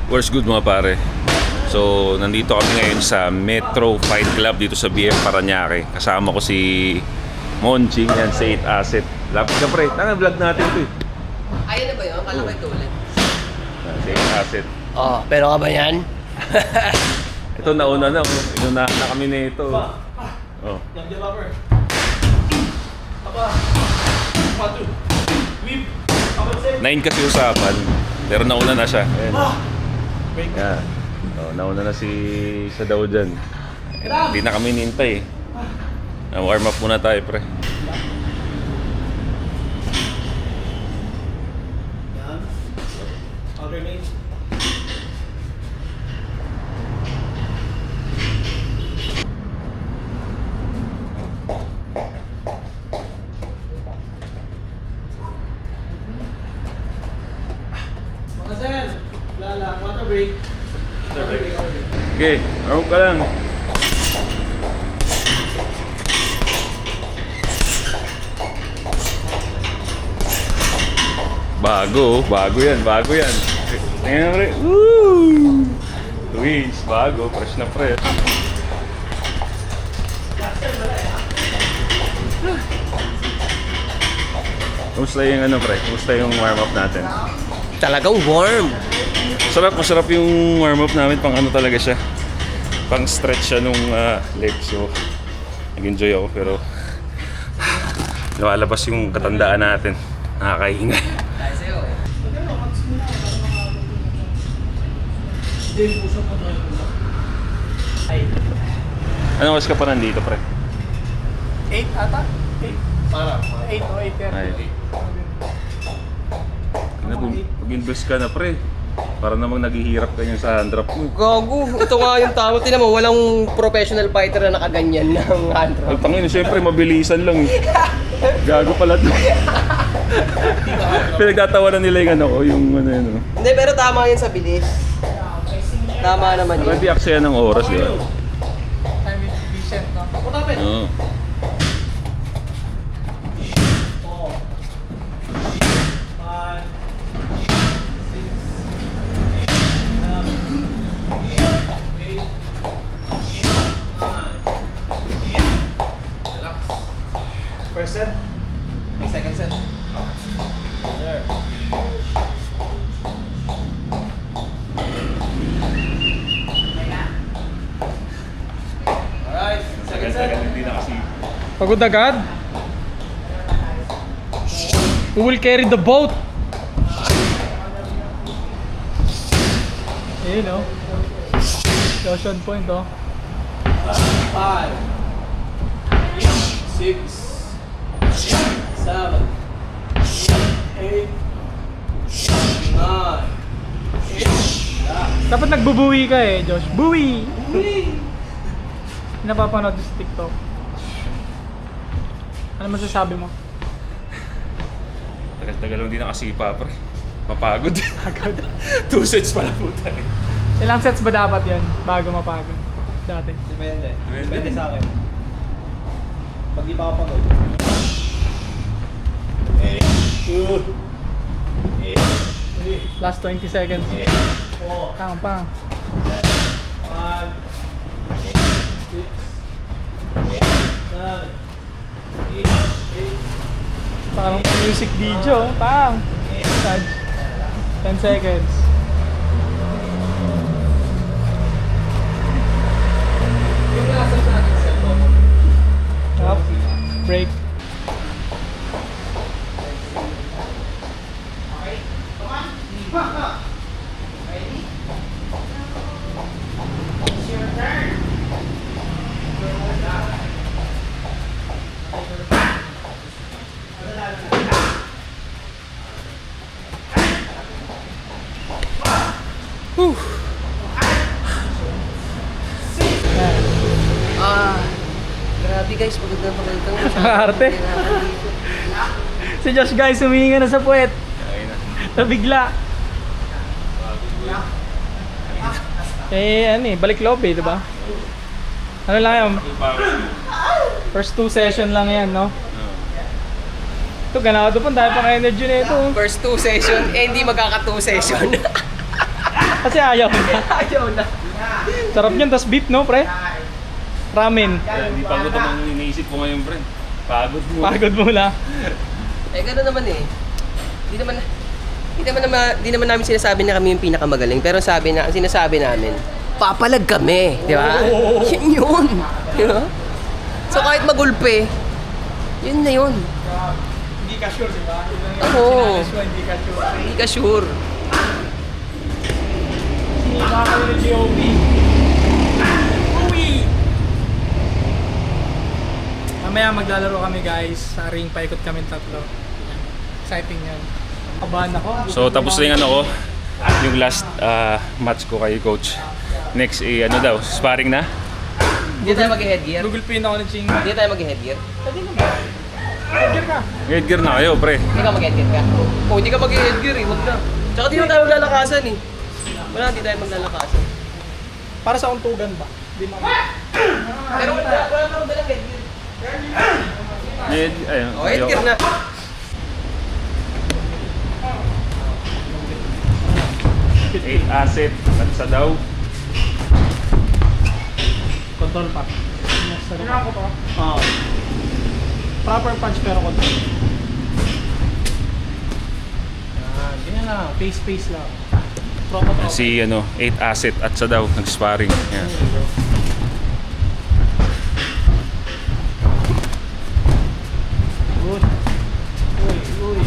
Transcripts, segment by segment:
What's good mga pare? So, nandito kami ngayon sa Metro Fight Club dito sa BF Parañaque. Kasama ko si Monching yan sa 8 Asset. Lapit ka pre, vlog natin ito eh. Ayun na ba yun? Kala ko ito ulit. Sa 8 Asset. Oh, pero ka ba yan? Ito nauna na, inunahan na kami na ito. Oh. Yang dia lover. Apa? Sepatu. Whip. Apa sih? 9 kasi usapan, pero nauna na siya. Ayan. Break. Yan. Oh, nauna na si sa daw dyan. Hindi na kami nintay eh. Warm up muna tayo pre. Yan. Alternate. Mga sir, lala, water break. Okay, warm up ka lang. Bago yan. Tingnan pre. Woo! Twins, bago, fresh na fresh. Kumusta yung ano pre? Kumusta yung warm up natin? Talagang warm. Masarap yung warm up namin, pang ano talaga siya. Pang stretch siya nung leg, so nag-enjoy ako pero lumalabas yung katandaan natin. Nakakahinga. Anong oras ka pa nandito, pre? 8 ata? 8? Para. 8 o 8:30. Ay. Pag-invest ka na, pre. Para namang naghihirap ka niyan sa hand drop mo. Gago. Ito nga yung tao. Tinan mo, walang professional fighter na nakaganyan ng hand drop. Ang tangin, siyempre mabilisan lang eh. Gago pala to. Pinagtatawanan nila yung ano ko, yung ano yun. Oh. Hindi, pero tama yun sa bilis. Tama naman yun. Hindi aksaya ng oras, di ba? Time is decent, no? What happened? Oo. 5, 6, 7, 8, 9, 10. First set? Second set? There. Alright, second set. Hindi na kasi. Pagod agad? Who will carry the boat? Ayun oh. Caution point oh. 5, 6, 7, 8, 9, 10. Dapat nagbubuwi ka eh, Josh. Buwi! Napapanood sa TikTok. Ano masasabi mo? Tagal-tagal lang din nakasipa, pre. Mapagod. Agad. 2 sets pala po tayo. Ilang sets ba dapat yan bago mapagod? Dati. Depende. Depende. Depende sa akin. Pag di pa ako pagod. 8, 2, 8, 3, Last 20 seconds. 4, Pang. 5, 6, 7, 8, Parang music video. Pang. 10 seconds. Yung nasa sa akin cellphone. Up. Break. Grabe guys, pagod na pagod ka. Arte. Si Josh guys, humihinga na sa puwet. Ayun na. Nabigla. Eh, ano eh, balik loob eh, diba? Ano lang yan? First 2 session lang yan, no? Ito, ganado pa, dahil pang energy na ito. First 2 session, eh hindi magkaka 2 session. Kasi ayaw na. Ayaw na. Sarap niyan, tas beef no, pre? Ramen. Kaya hindi pagod ang iniisip ko ngayon, pre. Pagod mo. Pagod muna. Eh, gano'n naman eh. Di naman namin sinasabi na kami yung pinakamagaling. Pero sinasabi namin, papalag kami. Di ba? Yun yun. Di ba? So kahit magulpe, yun na yun. Hindi ka sure, di ba? Oo. Hindi ka sure. Hindi ka sure. Sinima kayo ng GOP. Uwi! Mamaya maglalaro kami guys. Sa ring, paikot kami tatlo. Exciting yan. Kabahan ako. So tapos na yung ano ko, yung last match ko kay coach. Next ano daw, sparring na? Hindi tayo mag-headgear. Google Pin ako ng Ching. Hindi tayo mag-headgear. Headgear ka. Headgear na kayo, pre. Hindi ka mag-headgear ka. Oh, hindi ka mag-headgear eh. Huwag na. Tsaka di na tayo maglalakasan eh. Wala, hindi tayo maglalakasan. Para sa untugan ba? Di mo. Pero wala ka dalang headgear. Ayun, Oh, headgear na. Eight asset, at sa daw. Control pa. Kailangan ko pa? Oo. Proper punch pero control. Yan, ganyan lang. Pace lang. Tropa. Si ano, 8 asset at sa daw, nag-sparring. Yan. Good. Uy.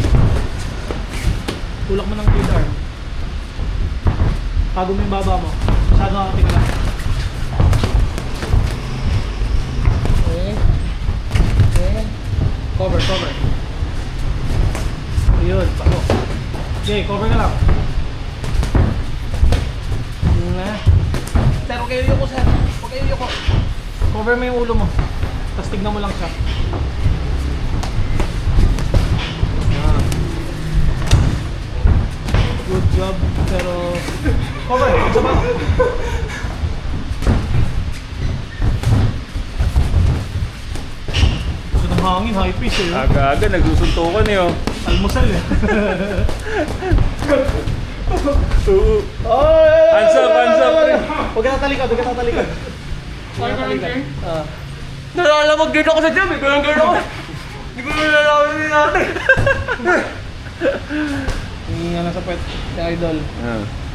Tulak mo ng good arm. Tago mo yung baba mo. Masyado nakapit ka lang. Okay. Cover. Ayun, pako. Okay, cover ka lang. Yun na. Sir, huwag kayo yuko, sir. Huwag kayo yuko. Cover mo yung ulo mo. Tapos tignan mo lang siya. Yan. Good job, pero cover, isa pa. Gusto ng hangin, high pace eh. Aga-aga, nagsusuntukan eh, oh. Almusal eh. Hands up, pre. Huwag ka tatalikod. Huwag ka tatalikod. Nalalamag din ako sa jam eh. Ganun ako. Hindi ko nalalaman din natin. Hindi nga nasa pwet, si Idol.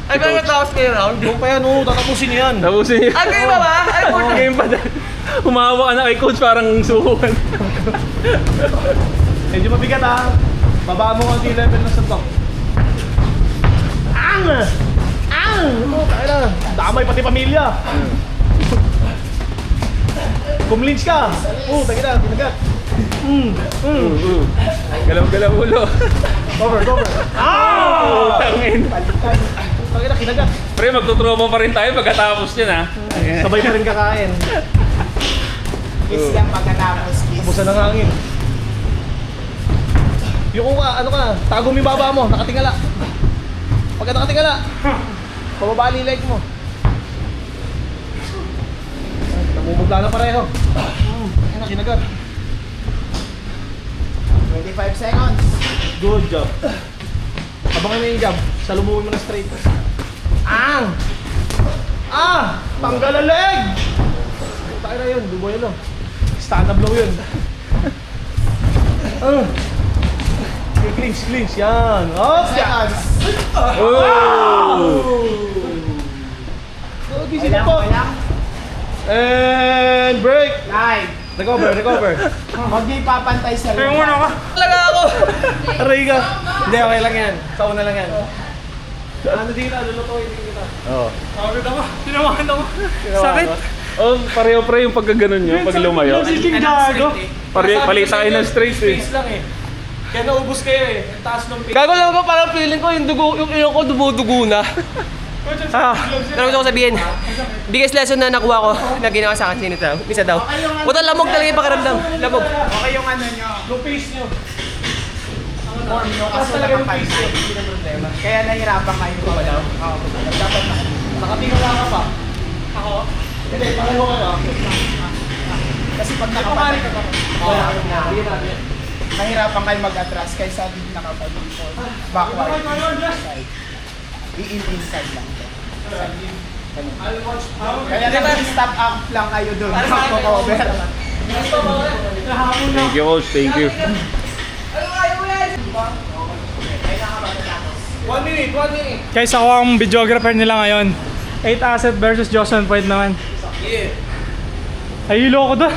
Ay, kaya natapos kayo round? Doon pa yan, tatapusin yan. Tapusin niyo. Ay, kayo ba ba? Ay, Oh, game pa din. Humawa ka na kay coach, parang suhukan. Medyo mabigat ha. Babaan mo ang level ng suntok. Ang! Ito, tayo na. Damay pati pamilya. Kumlins ka. Tayo na, tinagat. Galaw-galaw ulo. Cover. Tangin. Tayo na, kinagat. Pre, magtutropa pa rin tayo pagkatapos yun, ha? Sabay pa rin kakain. Kiss lang pagkatapos, kiss. Ubusan ng hangin. Yung ano ka, tago mo yung baba mo, nakatingala. Pagka nakatingala, pababa leg mo. Namumugla na pareho. Ayun na, kinagat. 25 seconds. Good job. Abangan mo yung jab, salumuhin mo na straight. Tanggal ang leg! Tayo na yun, dubo yun. Stand up blow yun. Clinch, yan. Seconds. Gising po. And break. Live. Recover. Huwag niyo ipapantay sa lupa. Talaga ako. Aray ka. Hindi, okay lang yan. Sa una lang yan. Ano din kita, lulutuin din kita. Oo. Sakit ako. Tinawakan ako. Sakit. Oh, pareho pre yung pagkaganon nyo, pag lumayo. Yung sising gago. Palita kayo ng straight eh. Space lang eh. Kaya naubos kayo eh. Ang taas ng pace. Gago lang ako, parang feeling ko yung ilong ko dumudugo na. Pero gusto ko sabihin, biggest lesson na nakuha ko na ginawa sa akin sinito. Isa daw. Puta, lamog talaga yung pakiramdam. Lamog. Okay yung ano nyo. Yung pace nyo. Form nyo kasi Talaga yung pace nakapantay. nyo. Hindi na problema. Kaya nahirapan kayo. Wala. Dapat na. Nakatingala ka pa. Ako? Hindi, pareho ka na. Kasi pag Pumari ka nakapantay, pa. Wala. Hindi natin. nahirapan kayo mag-atras kaysa nakapag-default. Backward. I-in inside lang. Kaya naman stop up lang kayo doon. Cover. Thank you, coach. Thank you. 1 minute, 1 minute. Guys, ako ang videographer nila ngayon. 8 Asset versus Joshua Point naman. Yeah. Ay, hilo ako doon.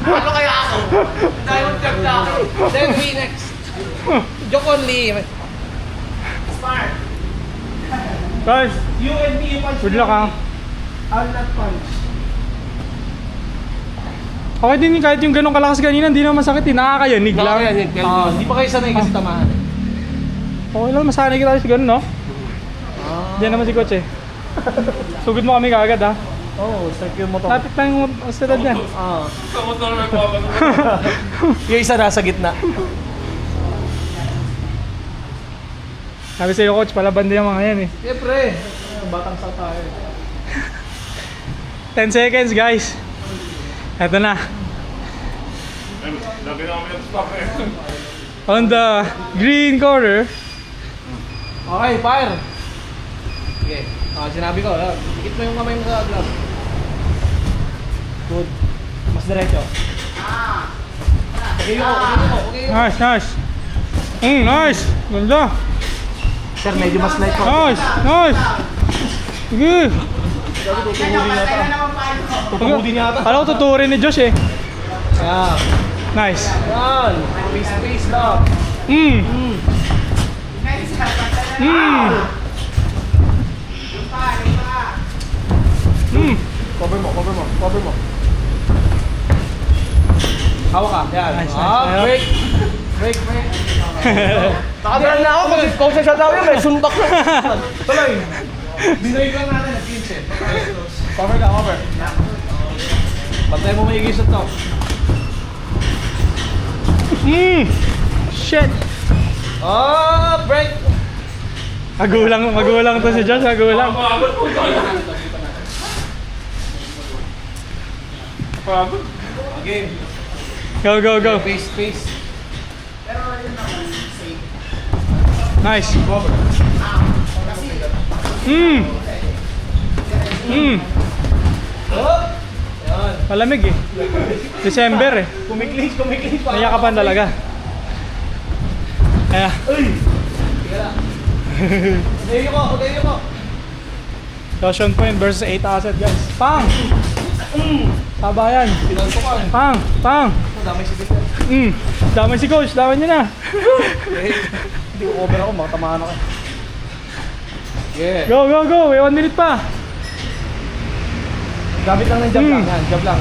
Ano kaya ako? Diamond Club na ako. Then we next. Joke only. Smart. Guys, You and me, you punch good me luck ha. only. I'll not punch. Okay din yun, kahit yung ganong kalakas kanina, hindi naman masakit eh. Nakakayanig lang. Hindi pa kayo sanay kasi tamahan. Okay lang, masanay kita sa ganun, no? Diyan naman si coach eh. Sugod mo kami kagad ha. Oo, start yung motor. Lapit lang yung ostead niyan. Sa motor may papa. Yung isa nasa gitna. Sabi sa'yo coach, palaban din yung mga yan eh. Siyempre. Batang sa tayo. 10 seconds guys. Eto na. Lagi na kami ng stop eh. On the green corner. Okay, fire. Sige. Sinabi ko, dikit mo yung kamay mo sa glove. Good. Mas diretso. Okay yun. Nice, nice. Nice. Ganda. Sir, medyo mas light ko. Nice, nice. Sige. Tutubudin niya ata. Alam ko tuturin ni Josh eh. Yan. Nice. Yan. Space lang. Cover mo. Hawak ka. Yan. Nice, nice. Break. Nakabrand na ako kasi kung siya daw yun, may sundak na. Tuloy. Binoy lang natin na 15. Cover. Pantay mo maigi sa top. Shit. Break. Magulang to si Josh, magulang. Game. Go. Space. Nice. Malamig eh. December eh. Kumiklis. Nayakapan talaga. Kaya. Udayo ko. Joshua Point versus 8 Asset guys. Pang! Sabayan. Pinanto ka. Pang! Damay si Peter. Damay si coach, damay niya na. Hindi ko cover ako, makatamaan ako. Yeah. Go! May 1 minute pa. Gamit lang ng jab lang. Yan, jab lang.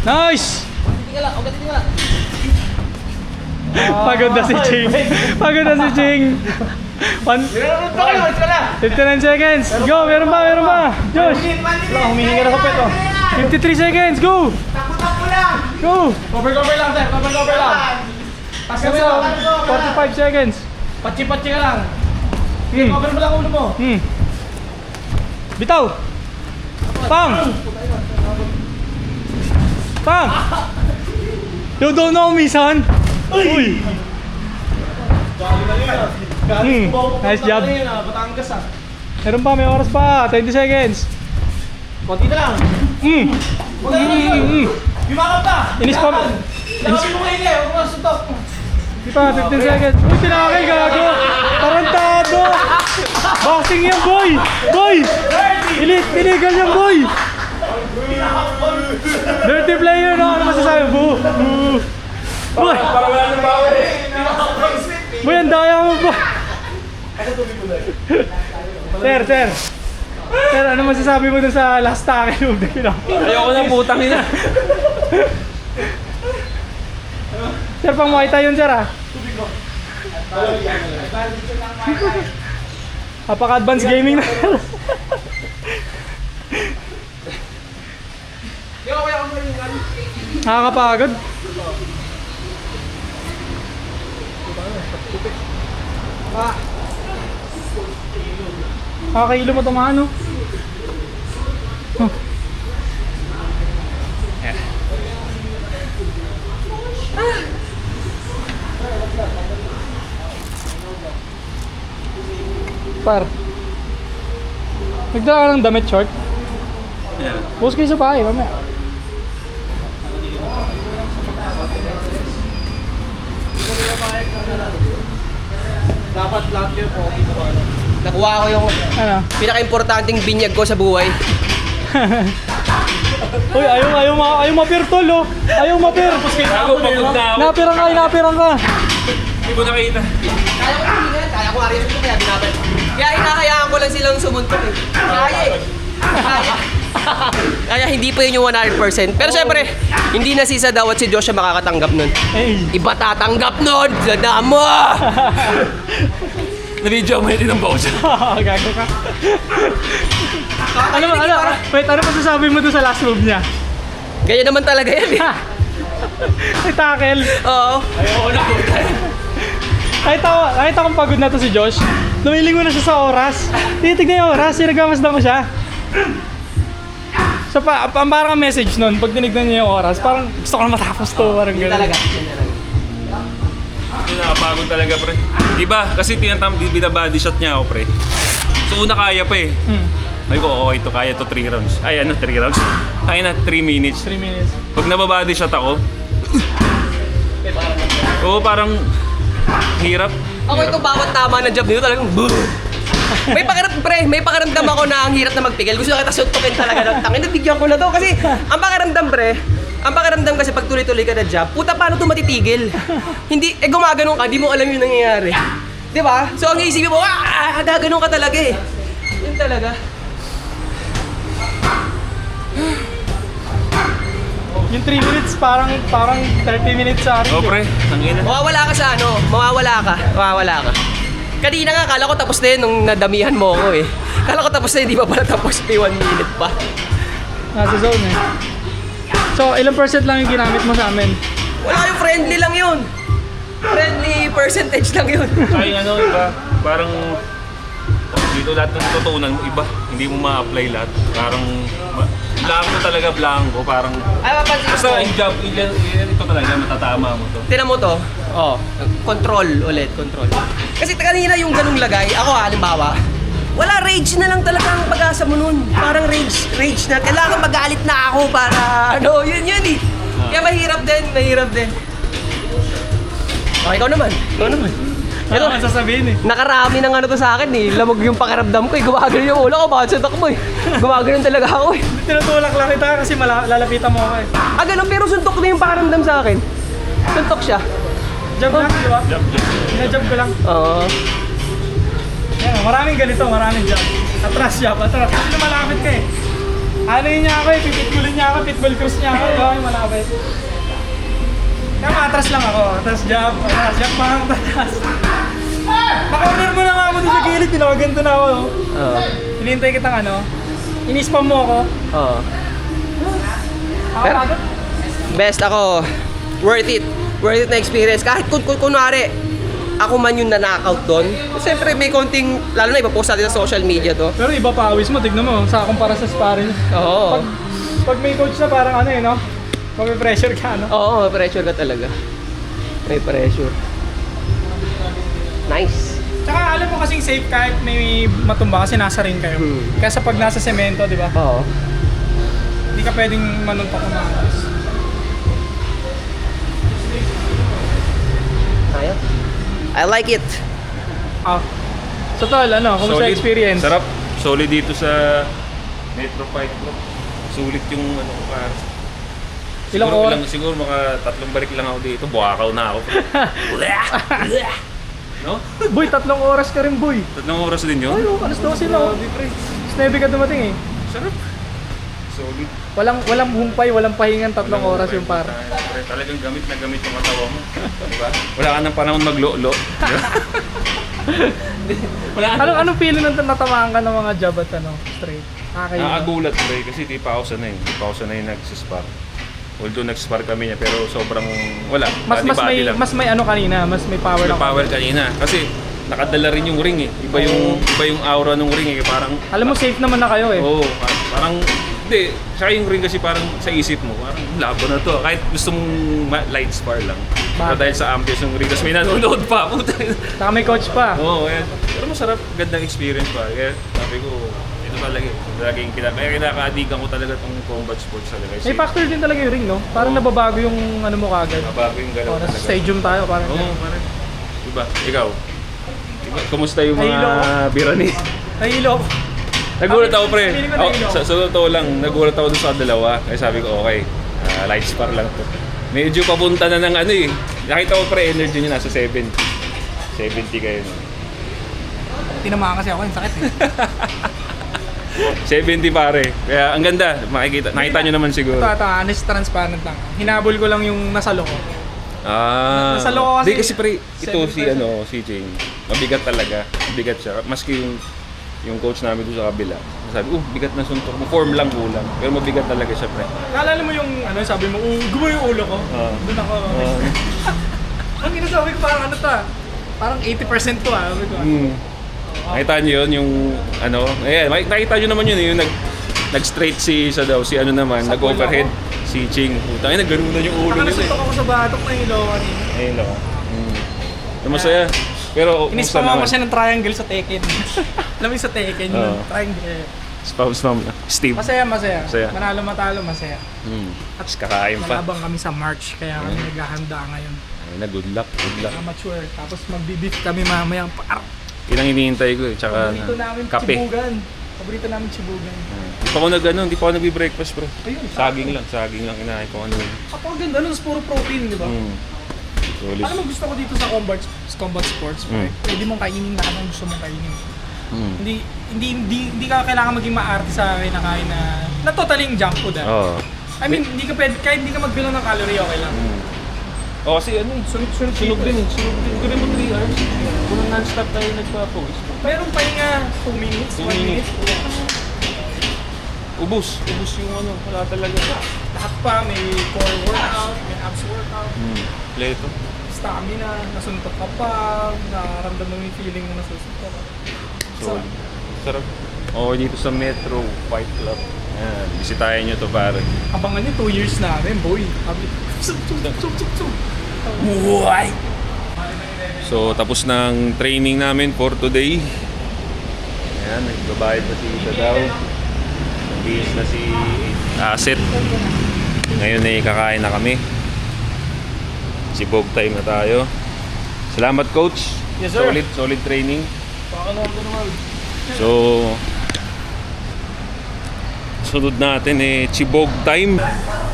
Nice! Ugatin ka lang. Pagod na si Ching. 59 seconds. Go, meron pa. Josh. Humihingi ka na sa pet, oh. 53 seconds, go! Go! Cover lang, sir. Cover lang. Pas kami lang. 45 seconds. Patsi-patsi ka lang. Sige, cover mo lang ulo mo. Bitaw! Pang! You don't know me, son! Uy! Nice job. Batangas ah. Meron pa, may oras pa. 20 seconds. Konti na lang. Yumakap pa. Inis pa. Lakas mo kayo eh. Huwag mo suntok. Di pa, 15 seconds. Uy, tinakay, gago. Tarantado. Boxing yan, boy. Illegal yan, boy. Dirty player, no? Ano masasabi? Boo. Boy. Para wala nang bawa eh. Boy, ang daya mo ba? Sir, ano masasabi mo dun sa last tackle mo? Ayoko na putang ina. Sir, pang Muay Thai yun, sir, ah. Napaka-advanced gaming na. Nakakapagod. Kakahilo mo tumahan, no? Oh. Par. Nagdala ka ng damit short? Yeah. Bukas kayo sa bahay, mamaya. Dapat lahat yun po. Nakuha ko yung Ano? pinaka-importanting binyag ko sa buhay. Uy, ayaw mapir tol, oh. Ayaw mapir. Ako, pagod na ako. Napirang ka. Hindi ko nakita. Kaya ko tingnan, kaya ko arias ko kaya binabal. Kaya hinahayaan ko lang silang sumuntok eh. Kaya eh. Kaya hindi pa yun yung 100%. Pero syempre, hindi na si Sadaw at si Joshua makakatanggap nun. Hey. Iba tatanggap nun! Sada mo! Na-video mo yun ng bawsa. Gago ka. Wait, ano masasabi mo doon sa last move niya? Ganyan naman talaga yan eh. May tackle. Oo. Ayoko na po tayo. Kahit akong pagod na to si Josh, lumilingon na siya sa oras. Titignan yung oras, sinagamasdan ko siya. So parang message nun, pag tinignan niya yung oras, parang gusto ko na matapos to, parang Yun gano'n. talaga. Yun talaga. Nakapagod talaga, pre. Diba? Kasi binabody shot niya ako, pre. So, una kaya pa eh. Ay ko, okay to, kaya to 3 rounds. Ay, ano, 3 rounds? Kaya na 3 minutes. 3 minutes. Pag nababody shot ako, oo, parang hirap. Ako ito bawat tama na job nito talagang may pakiramdam ako na ang hirap na magpigil. Gusto na kita suntukin talaga ng tangin. Nabigyan ko na to kasi ang pakiramdam kasi pag tuloy-tuloy ka na job, puta paano to matitigil? Hindi, gumaganon ka, di mo alam yung nangyayari. Di ba? So ang iisipin mo, gaganon ka talaga eh. Yun talaga. Yung 3 minutes, parang 30 minutes sa akin. Oo, pre. Ang ina. Mawawala ka sa ano, mawawala ka. Kanina nga, kala ko tapos na yun nung nadamihan mo ako eh. Kala ko tapos na yun, di ba pala tapos may 1 minute pa. Nasa zone eh. So, ilang percent lang yung ginamit mo sa amin? Wala yung friendly lang yun. Friendly percentage lang yun. Ay, ano, iba. Parang dito lahat ng tututunan mo, iba. Hindi mo ma-apply lahat. Parang blanco talaga, blanco. Parang Ay, mapansin basta ko. yung job, ito talaga, matatama mo to. Tinan mo to. Oh, control ulit, control. Kasi kanina yung ganung lagay, ako halimbawa, wala, rage na lang talaga ang pag-asa mo nun. Parang rage na. Kailangan magalit na ako para, ano, yun eh. Kaya mahirap din. Okay, ikaw naman. Ano man sasabihin eh? Nakarami ng ano to sa akin eh. Lamog yung pakiramdam ko eh. Gumagano yung ulo ko, bakit suntok mo eh. Gumagano talaga ako eh. Tinutulak lang kita kasi lalapitan mo ako eh. Ganun, pero suntok na yung pakiramdam sa akin. Suntok siya. Jump lang, di ba? Job. Ina-jump ko lang. Oo. Yan, maraming ganito, maraming jump. Atras. Kasi malapit ka eh. Ano yun niya ako eh, pitbullin niya ako, pitbull cruise niya ako, di ba? Yung malapit. Kaya matras lang ako, atras jump, parang atras. Naka-order mo na nga ako doon sa gilid, tinawaganto na ako. Oo. Hinihintay kitang ano, ini-spam mo ako. Oo. Ako Pero- agad. Best ako. Worth it na experience. Kahit kunwari, ako man yung nanakaut doon. Siyempre may konting, lalo na ipapost natin sa social media to. Pero iba pawis mo, tignan mo, sa kumpara sa sparring. Oo. Pag may coach na parang ano eh, no? Pag-pressure ka, no? Oo, may pressure ka talaga. May pressure. Nice. Tsaka alam mo kasing safe kahit may matumba kasi nasa ring kayo. Kaya pag nasa semento, di ba? Oo. Hindi ka pwedeng manuntok ng mga alas. Ayos. I like it. Ah. So tol, ano, kumusta experience? Sarap. Solid dito sa Metro Fight Club. Sulit yung ano ko para. Ilang oras? Siguro mga 3 balik lang ako dito. Buwakaw na ako. No? Boy, 3 oras ka rin, boy. 3 oras din yun? Ay, oh, alas 12 na. Snappy ka dumating eh. Sarap. Solid. Walang humpay, walang pahingan, 3 oras yung par. Talagang gamit na gamit yung katawan mo. Diba? Wala ka ng panahon maglo-lo. Wala ka. Anong feeling nung natamaan ka ng mga job at ano, straight? Nakakagulat pre kasi di pa ako sanay. Di pa ako sanay nag-spar. Although nag-spar kami niya pero sobrang wala. Body-body lang. Mas may ano kanina, mas may power May lang. power kanina. Kasi nakadala rin yung ring eh. Iba yung aura ng ring eh. Parang Alam mo safe naman na kayo eh. Oo, parang hindi, saka yung ring kasi parang sa isip mo, parang labo na to. Kahit gusto mong light spar lang. Pero Bakit? dahil sa ambience yung ring, tapos may nanonood pa. Puta. Saka may coach pa. Oo, yan. Pero masarap, gandang experience pa. Kaya sabi ko, ito talaga. Laging kaya kinakaadikan ko talaga tong combat sports talaga. May factor din talaga yung ring, no? Parang nababago yung ano mo kagad. Mabago yung galaw Nasa talaga. stadium tayo, parang Oo, parang. Diba? Ikaw? Kumusta yung mga Nahilo ako. birani? Nahilo ako. Nagulat ako, pre. Feeling ko Oh, nahilo ako. sa totoo lang, nagulat ako dun sa dalawa. Kaya sabi ko, okay, light spar lang to. Medyo papunta na ng ano eh. Nakita ko, pre, energy niya nasa 70. 70 kayo. No? Tinamaan kasi ako, yung sakit eh. 70 pare. Kaya ang ganda. Nakita nyo naman siguro. Ito, honest, transparent lang. Hinabol ko lang yung nasa loko. Ah. Nasa loko kasi- Di kasi pre, ito si 70%. si Jing. Mabigat talaga. Mabigat siya. Maski yung coach namin doon sa kabila. Sabi, bigat na suntok mo. Form lang kulang. Pero mabigat talaga siya, pre. Naalala mo yung, ano, sabi mo, gumawa yung ulo ko. Doon ako. Ang ginasabi ko, parang ano to ah. Parang 80% to ah. Sabi ko, Nakita niyo yun, yung ano, nakita niyo naman yun, yung nag-straight si isa daw, si ano naman, Sa nag-overhead, si Ching. Puta, ay nagganon na yung ulo nila Nakasuntok eh. ako sa batok na hilo kanina. Ayun lang. Masaya. Pero, Inis kumusta pa naman? ako siya ng triangle sa Tekken. Alam mo yung sa Tekken, yung Oo. triangle. Spam, Steve. Masaya. Masaya. Manalo matalo, masaya. At kakain pa. Malabang kami sa March, kaya kami naghahanda ngayon. Ayun na, good luck. Amateur. Tapos magbi-beef kami mamayang par. Yun ang hinihintay ko eh. Tsaka Paborito namin kape. chibugan. Paborito namin chibugan. Hindi pa ako hindi pa ako nagbe-breakfast bro. Ayun, Saging lang kinain ko ano. Kapag ganda nun, puro protein, di ba? Solid. Alam mo, gusto ko dito sa combat sports, pwede mong kainin lahat ng gusto mong kainin. Hindi ka kailangan maging maarte sa kinakain na totaling junk food ah. Oo. I mean, hindi ka pwede, kahit hindi ka magbilang ng calorie, okay lang. Oh, kasi ano eh, sunog din. Hindi rin mo 3 hours. Kung non-stop tayo nagpa-pose. Mayroong pahinga 2 minutes, 1 minute. Ubus yung ano, wala talaga. Lahat pa, may core workout, may abs workout, Leto. stamina, nasuntok ka pa, nararamdaman mo yung feeling na nasusuntok ka. Solid. Sarap. Okay, dito sa Metro Fight Club. Ayan, bisitahin nyo to pare. Abangan nyo 2 years namin, boy. Sabi, Buhay! So, tapos ng training namin for today. Ayan, nagbabayad na si Isa daw. Nag-bihis na si Asset. Ngayon ay kakain na kami. Sibog time na tayo. Salamat coach. Yes, sir. Solid training. Pakanood ko naman. So, sunod natin Chibog time.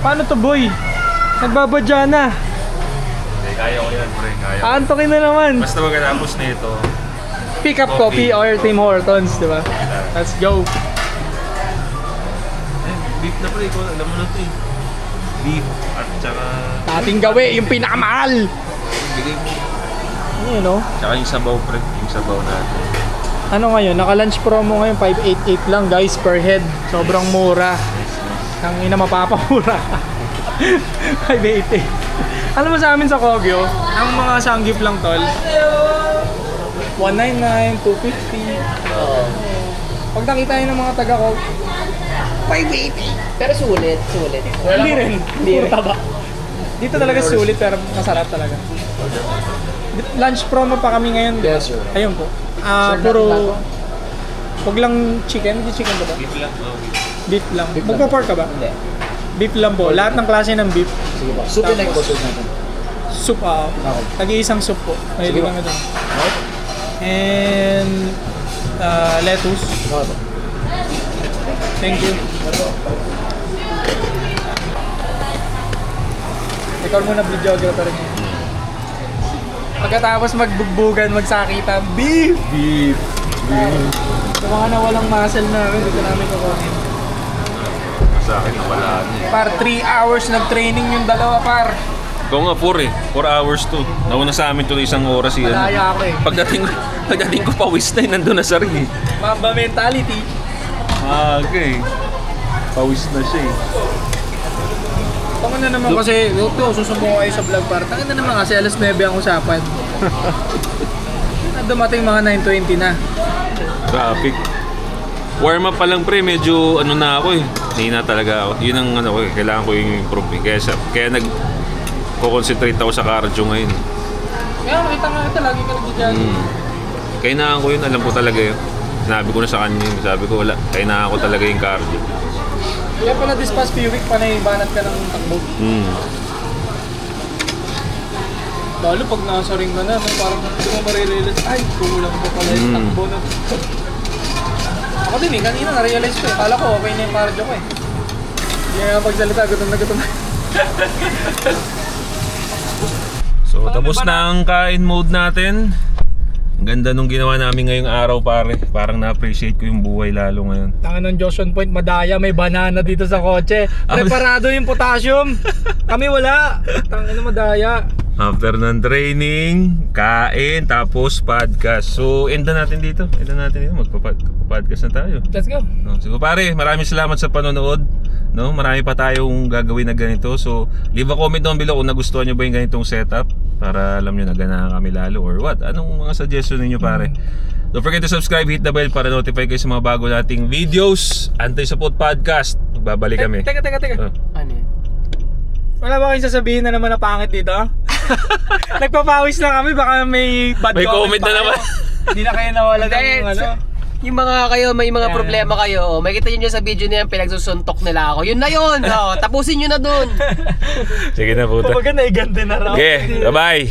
Paano to, boy? Nagbabadya na. Kaya ko yan, pre. Kaya ko. Aantokin na naman. Basta magkatapos nito. Pick up coffee or Tim Hortons, di ba? Let's go. Beef na pre, alam mo na ito Beef at saka... Ating gawi, yung pinakamahal. Bigay mo. Ayun, no? Tsaka yung sabaw pre, yung sabaw natin. Ano ngayon? Naka-lunch promo ngayon, 588 lang guys per head. Sobrang mura. Ang ina mapapamura. 588. Alam mo sa amin sa Kogyo, ang mga sanggip lang tol. 199, 250. Pag nakita nyo ng mga taga ko, 580. Pero sulit. Hindi rin. Puro taba. Dito talaga sulit pero masarap talaga. Lunch promo pa kami ngayon. Yes, sir. Ayun po. Puro... Huwag lang chicken. Hindi chicken ba ba? Beef lang. Oh, Beef lang. Magpa-pork ka ba? Hindi. Beef lang po. Lahat ng klase ng beef. Sige ba? Soup na yung soup natin. Soup, Okay. Tag-iisang soup po. Ay, Sige di ba? kami doon. And... lettuce. Okay ba? Thank you. Ikaw muna videographer niya. Pagkatapos magbugbugan, magsakitan, beef! beef. Sa mga nawalang muscle namin, dito namin kukunin. Sa akin nawala Par, 3 hours nag-training yung dalawa, par. Ikaw nga 4 4 hours to. Nauna sa amin to ng 1 oras yan. Malaya ako eh. Pagdating ko pawis na nandun na sa ring Mamba mentality. Okay. Pawis na siya Tanga na naman kasi, susumbong kayo sa vlog, par. Tanga na naman kasi, alas 9 ang usapan. Dumating mga 9:20 na. Traffic. Warm up pa lang pre, medyo ano na ako Hina talaga ako. Yun ang ano ko kailangan ko yung improve Kaya nag-concentrate ako sa cardio ngayon. Kaya makita nga ito, lagi ka nag-jogging. Kailangan ko yun, alam ko talaga yun. Sinabi ko na sa kanya yun. Sabi ko wala, kailangan ko talaga yung cardio. Kaya pala this past few week, panay banat ka ng takbo. Lalo pag nasa ring ka na, no, parang hindi mo marirealize, ay, kulang pa pala yung takbo na. Ako din eh, kanina na-realize ko eh. Kala ko okay na yung cardio ko eh. Hindi nga pagsalita, gutom na gutom na. So, tapos na ang kain mode natin. Ang ganda nung ginawa namin ngayong araw, pare. Parang na-appreciate ko yung buhay lalo ngayon. Tangan ng Joshua Point, madaya, may banana dito sa kotse. Preparado yung potassium. Kami wala. Tangan na madaya. After ng training, kain, tapos podcast. So, end na natin dito. Magpa-podcast na tayo. Let's go. No, so pare, maraming salamat sa panonood. No, marami pa tayong gagawin na ganito. So, leave a comment down below kung nagustuhan nyo ba yung ganitong setup para alam nyo na ganahan kami lalo or what. Anong mga suggestion ninyo, pare? Don't forget to subscribe, hit the bell para notify kayo sa mga bago nating videos. Antay sa podcast. Magbabalik kami. Teka. Oh. Ano yun? Wala ba kayong sasabihin na naman na pangit dito? Nagpapawis lang kami, baka may bad May comment na pa naman. kayo. Hindi na kayo nawala ng ano. Yung mga kayo, may mga Yeah. problema kayo. May kita nyo sa video na yan, pinagsusuntok nila ako. Yun na yun! Oh, tapusin nyo na dun! Sige na, puta. Kumbaga naigan din na raw. Okay, bye-bye.